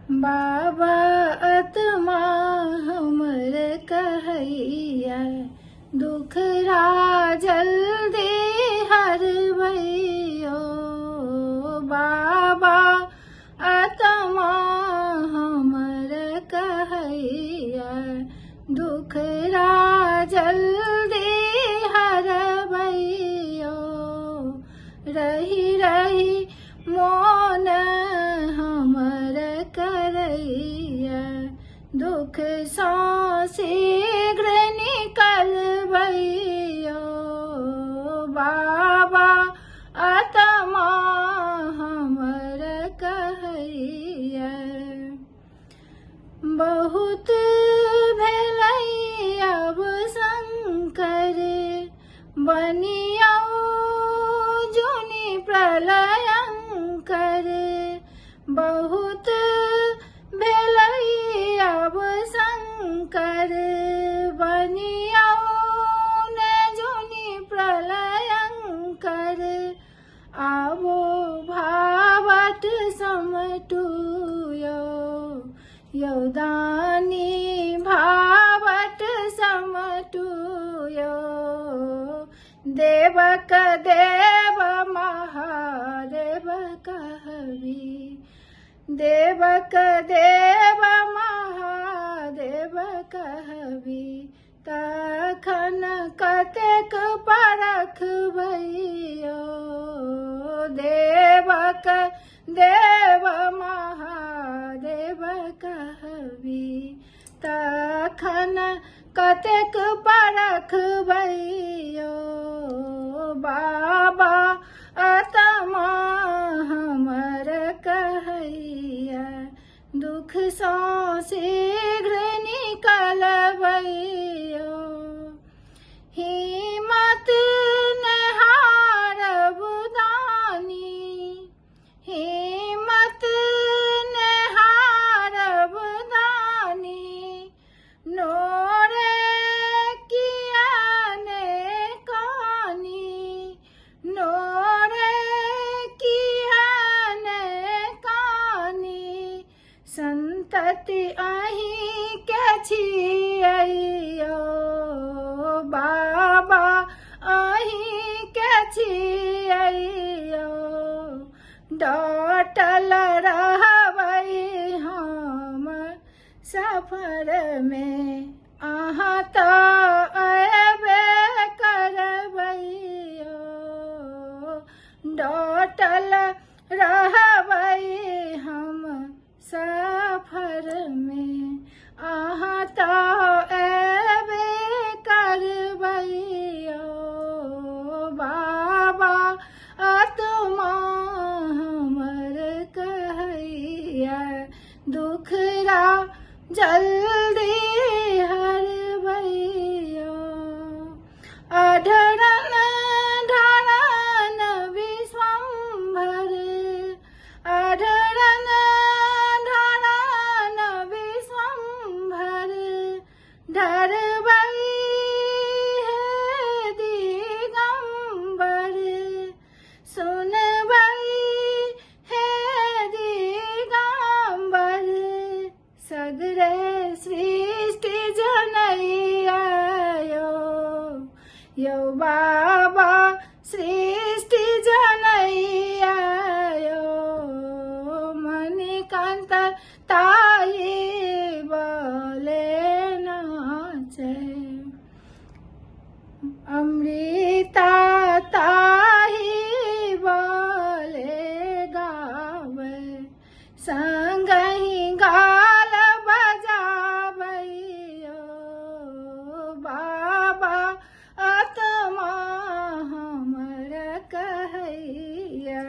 बाबा आत्मा हमर कहैया, दुखरा जल्दी हरबैयो। बाबा आत्मा हमर कहैया, दुखरा जल्दी हरबैयो। रही रही मोन हमर करैया, दुख सँ शीघ्र निकलबैयो। बाबा आत्मा हमर कहैया, बहुत भेलै अब शंकर बनियौ जुनि प्रलयंकर। बहुत भेलै अब शंकर बनियौ ने जुनि प्रलयंकर। आबो भावट समटुयो, यौ दानी भावट समटुयो। देवक देव महादेव कहबी, देवक देव महादेव कहबी। तखन कतेक परखबैयो, देवक देव महादेव कहबी। तखन कतेक परखबैयो। बाबा आत्मा हमर कहैया, दुख सँ शीघ्र निकलबैयो। हिम्मत ने हारब दानी, हिम्मत ने हारब दानी। नोरे किया ने कानी, नोरे किया ने कानी। संतति अहि के छियैयो, बाबा अहि के छियैयो। डटल रहबै हम सफर में, अहाँ तऽ अयबे करबैयो। डटल रहबै हम सफर में, अहाँ तऽ अयबे करबैयो। बाबा आत्मा हमर कहैया, दुखरा जल्दी हरबैयो। अढरन ढरन विश्वम्भर, अढरन ढरन विश्वम्भर। ढरबै हे दिगंबर, सुनबै हे दिगंबर। सगरे सृष्टि जनैया यौ बाबा, सृष्टि जनैया यौ। मणिकांत ताई बोले नाचे, अमृता ताही बोले गावे। संगहि गाल बजाबैयो, बाबा आत्मा हमर कहैया,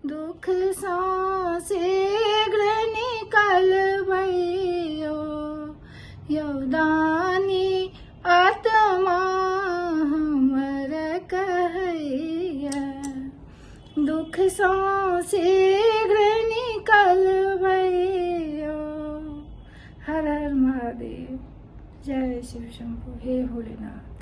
दुख सँ शीघ्र निकलबैयो। यौ दानी आत्मा हमर कहैया, दुख सँ शीघ्र निकलबैयो। हर हर महादेव, जय शिव शंभु, हे भोलेनाथ।